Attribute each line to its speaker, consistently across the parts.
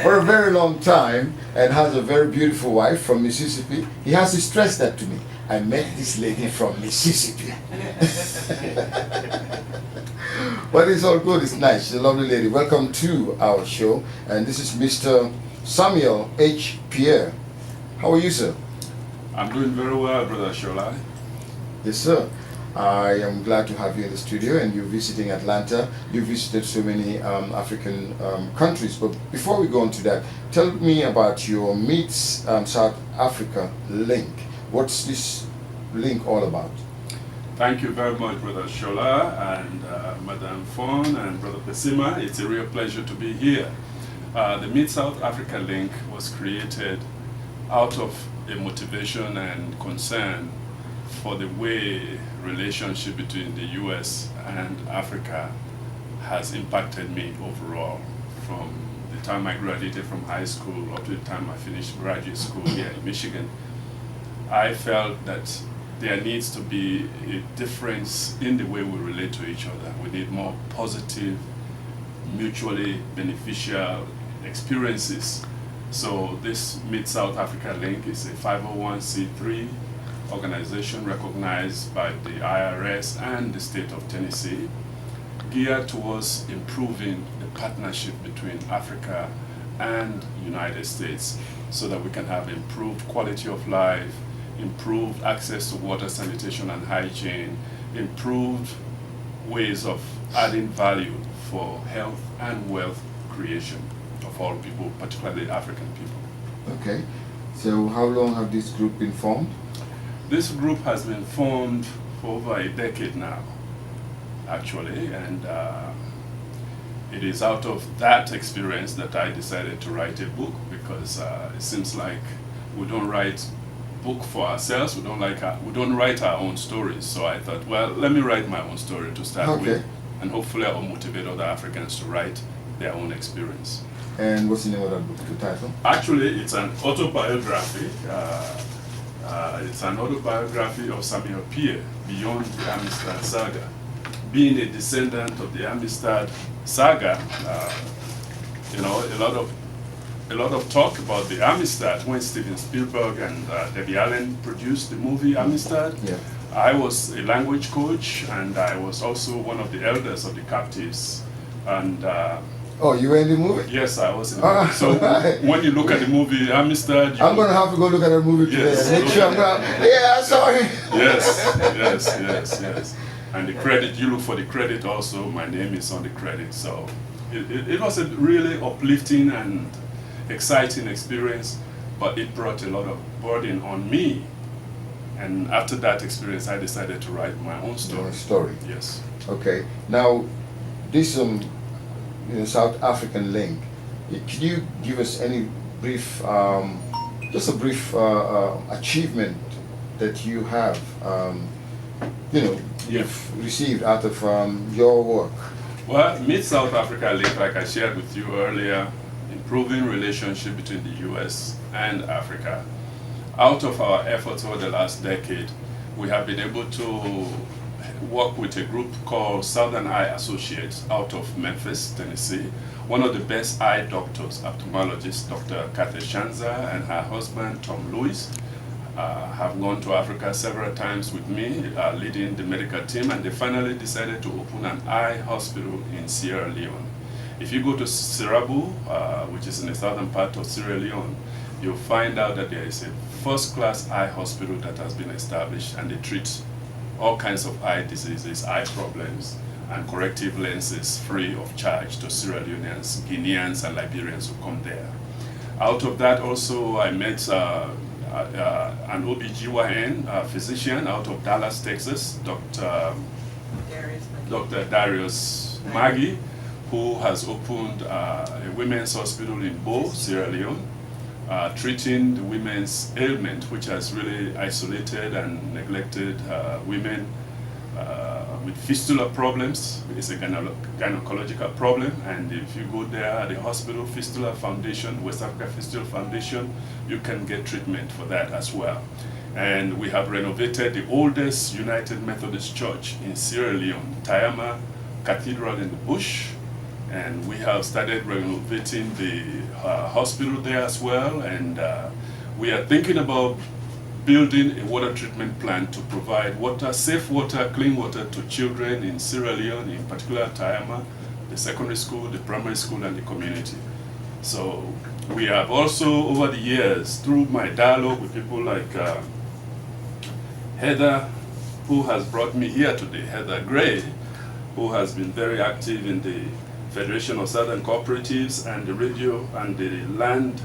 Speaker 1: for a very long time and has a very beautiful wife from Mississippi. He has to stress that to me. I met this lady from Mississippi. But it's all good, it's nice. She's a lovely lady. Welcome to our show. And this is Mr. Samuel H. Pieh. How are you, sir?
Speaker 2: I'm doing very well, Brother Shola.
Speaker 1: Yes, sir. I am glad to have you in the studio, and you're visiting Atlanta. You visited so many African countries. But before we go on to that, tell me about your Meet South Africa link. What's this link all about?
Speaker 2: Thank you very much, Brother Shola and Madam Mfon and Brother Pesima. It's a real pleasure to be here. The Meet South Africa link was created out of a motivation and concern for the way relationship between the US and Africa has impacted me overall, from the time I graduated from high school up to the time I finished graduate school here in Michigan. I felt that there needs to be a difference in the way we relate to each other. We need more positive, mutually beneficial experiences. So this Meet South Africa link is a 501c3 organization recognized by the IRS and the state of Tennessee, geared towards improving the partnership between Africa and United States so that we can have improved quality of life, improved access to water, sanitation and hygiene, improved ways of adding value for health and wealth creation of all people, particularly African people.
Speaker 1: Okay. So how long have this group been formed?
Speaker 2: This group has been formed for over a decade now, actually, and it is out of that experience that I decided to write a book, because it seems like we don't write book for ourselves, we don't write our own stories. So I thought, well, let me write my own story to start with, and hopefully I will motivate other Africans to write their own experience.
Speaker 1: And what's the name of that book, the title?
Speaker 2: Actually, it's an autobiography. It's an autobiography of Samuel Pieh, beyond the Amistad saga. Being a descendant of the Amistad saga, you know, a lot of talk about the Amistad when Steven Spielberg and Debbie Allen produced the movie Amistad.
Speaker 1: Yeah.
Speaker 2: I was a language coach, and I was also one of the elders of the captives. And
Speaker 1: oh, you were in the movie?
Speaker 2: yes, I was in the movie. So when you look at the movie Amistad,
Speaker 1: I'm going to have to go look at that movie today.
Speaker 2: Yes.
Speaker 1: Make sure I'm going to, yeah, sorry.
Speaker 2: Yes. And the credit, you look for the credit also, my name is on the credit. So it was a really uplifting and exciting experience, but it brought a lot of burden on me. And after that experience, I decided to write my own story.
Speaker 1: Your story.
Speaker 2: Yes.
Speaker 1: Okay. Now, this South African link, can you give us any brief, just a brief achievement that you have, you've received out of your work?
Speaker 2: Well, Meet South Africa link, like I shared with you earlier, improving relationship between the US and Africa. Out of our efforts over the last decade, we have been able to work with a group called Southern Eye Associates out of Memphis, Tennessee. One of the best eye doctors, ophthalmologists, Dr. Kathy Shanza and her husband, Tom Lewis, have gone to Africa several times with me, leading the medical team, and they finally decided to open an eye hospital in Sierra Leone. If you go to Sirabu, which is in the southern part of Sierra Leone, you'll find out that there is a first-class eye hospital that has been established, and they treat all kinds of eye diseases, eye problems, and corrective lenses free of charge to Sierra Leoneans, Guineans, and Liberians who come there. Out of that also, I met an OBGYN physician out of Dallas, Texas, Dr. Darius Maggie, who has opened a women's hospital in Bo, Sierra Leone, treating the women's ailment, which has really isolated and neglected women with fistula problems. It's a gynecological problem, and if you go there at the hospital, Fistula Foundation, West Africa Fistula Foundation, you can get treatment for that as well. And we have renovated the oldest United Methodist Church in Sierra Leone, Tayama Cathedral in the Bush, And we have started renovating the hospital there as well, and we are thinking about building a water treatment plant to provide water, safe water, clean water to children in Sierra Leone, in particular Tayama, the secondary school, the primary school, and the community. So we have also, over the years, through my dialogue with people like Heather, who has brought me here today, Heather Gray, who has been very active in the Federation of Southern Cooperatives and the radio and the Land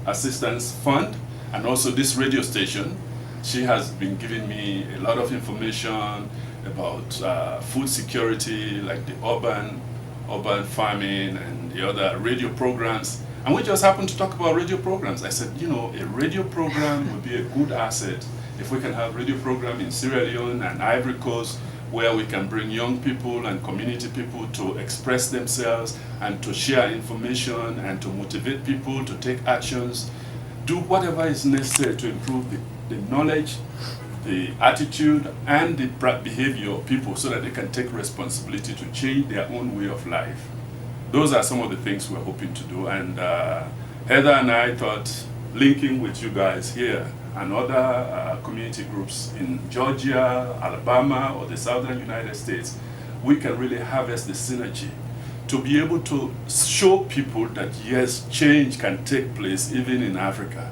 Speaker 2: Assistance Fund, and also this radio station. She has been giving me a lot of information about food security, like the urban farming and the other radio programs. And we just happened to talk about radio programs. I said, you know, a radio program would be a good asset if we can have radio program in Sierra Leone and Ivory Coast, where we can bring young people and community people to express themselves and to share information and to motivate people to take actions, do whatever is necessary to improve the knowledge, the attitude, and the behavior of people so that they can take responsibility to change their own way of life. Those are some of the things we're hoping to do. And Heather and I thought linking with you guys here and other community groups in Georgia, Alabama, or the southern United States, we can really harvest the synergy to be able to show people that yes, change can take place even in Africa.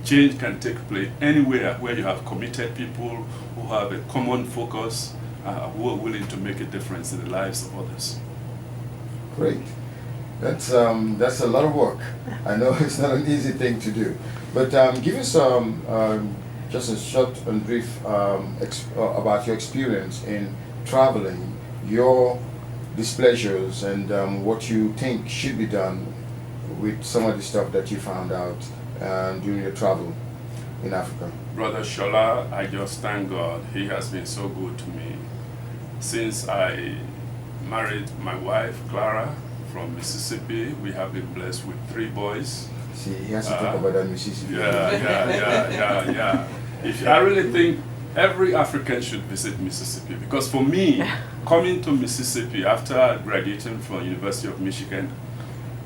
Speaker 2: Change can take place anywhere where you have committed people who have a common focus, who are willing to make a difference in the lives of others.
Speaker 1: Great. That's a lot of work. I know it's not an easy thing to do. But give us just a short and brief about your experience in traveling, your displeasures, and what you think should be done with some of the stuff that you found out during your travel in Africa.
Speaker 2: Brother Shola, I just thank God. He has been so good to me. Since I married my wife, Clara, from Mississippi, we have been blessed with 3 boys.
Speaker 1: See, he has to talk about that Mississippi.
Speaker 2: Yeah. I really think every African should visit Mississippi, because for me, coming to Mississippi after graduating from University of Michigan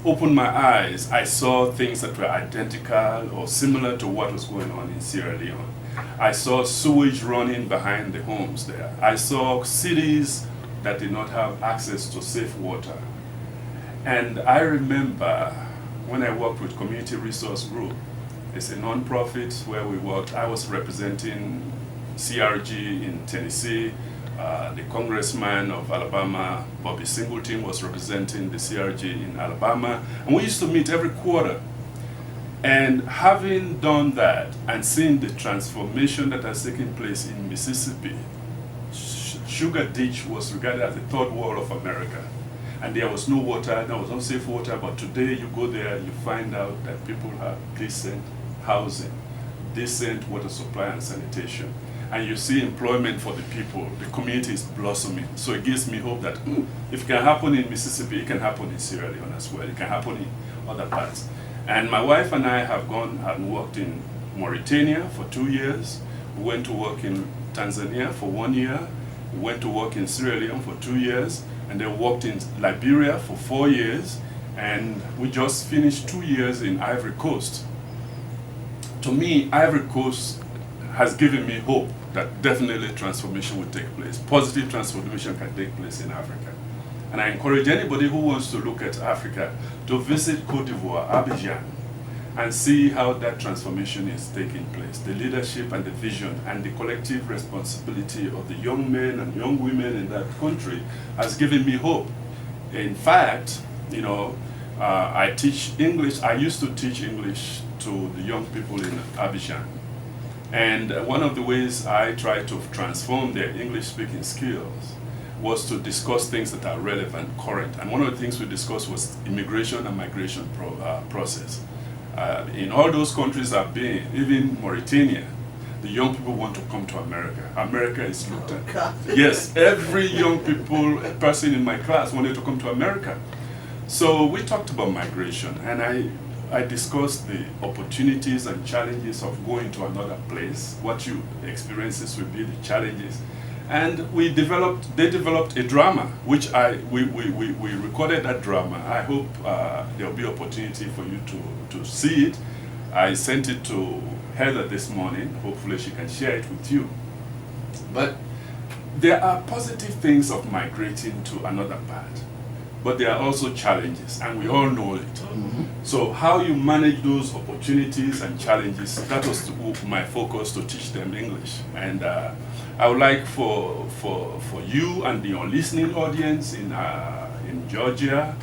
Speaker 2: opened my eyes. I saw things that were identical or similar to what was going on in Sierra Leone. I saw sewage running behind the homes there. I saw cities that did not have access to safe water. And I remember when I worked with Community Resource Group, it's a non-profit where we worked. I was representing CRG in Tennessee. The congressman of Alabama, Bobby Singleton, was representing the CRG in Alabama. And we used to meet every quarter. And having done that and seeing the transformation that has taken place in Mississippi, Sugar Ditch was regarded as the third world of America. And there was no water, there was no safe water, but today you go there, you find out that people have decent housing, decent water supply and sanitation. And you see employment for the people, the community is blossoming. So it gives me hope that if it can happen in Mississippi, it can happen in Sierra Leone as well, it can happen in other parts. And my wife and I have gone and worked in Mauritania for 2 years. We went to work in Tanzania for 1 year. We went to work in Sierra Leone for 2 years. And then worked in Liberia for 4 years. And we just finished 2 years in Ivory Coast. To me, Ivory Coast has given me hope that definitely transformation will take place. Positive transformation can take place in Africa. And I encourage anybody who wants to look at Africa to visit Côte d'Ivoire, Abidjan, and see how that transformation is taking place. The leadership and the vision and the collective responsibility of the young men and young women in that country has given me hope. In fact, I teach English. I used to teach English to the young people in Abidjan. And one of the ways I try to transform their English speaking skills was to discuss things that are relevant, current. And one of the things we discussed was immigration and migration process. In all those countries I've been, even Mauritania, the young people want to come to America. America is looked at. Yes, every young person in my class wanted to come to America. So we talked about migration, and I discussed the opportunities and challenges of going to another place, what your experiences will be, the challenges. And they developed a drama, which we recorded that drama. I hope there'll be opportunity for you to see it. I sent it to Heather this morning. Hopefully she can share it with you. But there are positive things of migrating to another part, but there are also challenges, and we all know it. So how you manage those opportunities and challenges, that was my focus, to teach them English. And I would like for you and your listening audience in Georgia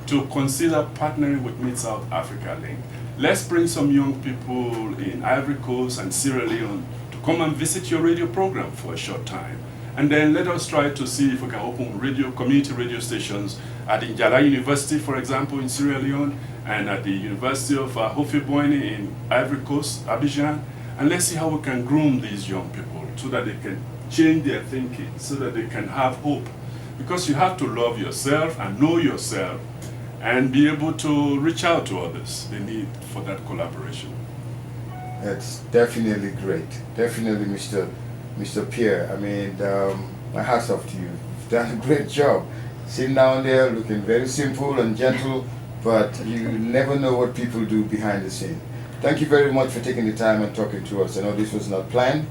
Speaker 2: to consider partnering with Mid-South Africa Link. Let's bring some young people in Ivory Coast and Sierra Leone to come and visit your radio program for a short time. And then let us try to see if we can open community radio stations at Njala University, for example, in Sierra Leone, and at the University of Houphouët-Boigny in Ivory Coast, Abidjan. And let's see how we can groom these young people so that they can change their thinking, so that they can have hope. Because you have to love yourself and know yourself and be able to reach out to others. The need for that collaboration.
Speaker 1: That's definitely great. Definitely, Mr. Pieh. I mean, my hat's off to you. You've done a great job. Sitting down there looking very simple and gentle, but you never know what people do behind the scene. Thank you very much for taking the time and talking to us. I know this was not planned,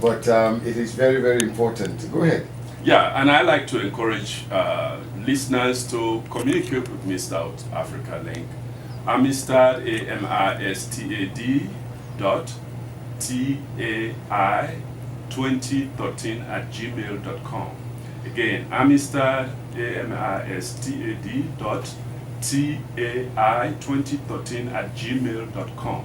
Speaker 1: but it is very, very important. Go ahead.
Speaker 2: Yeah, and I like to encourage listeners to communicate with Mid-South Africa Link. Amistad, AMISTAD TAI2013 @gmail.com. Again, Amistad, AMISTAD TAI2013 @gmail.com.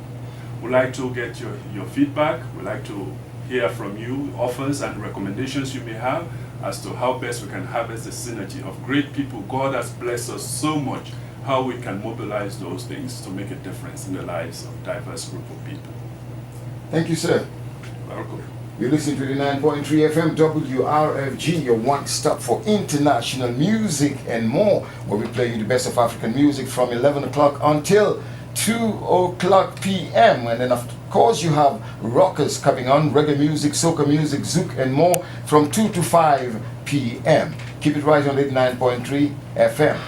Speaker 2: We'd like to get your feedback. We'd like to hear from you, offers and recommendations you may have as to how best we can harvest the synergy of great people. God has blessed us so much, how we can mobilize those things to make a difference in the lives of diverse group of people.
Speaker 1: Thank you, sir.
Speaker 2: Welcome.
Speaker 1: You're listening to the 9.3 FM WRFG, your one-stop for international music and more, where we play you the best of African music from 11 o'clock until 2 o'clock p.m. And then, of course, you have rockers coming on, reggae music, soca music, zouk and more from 2 to 5 p.m. Keep it right on 89.3 FM.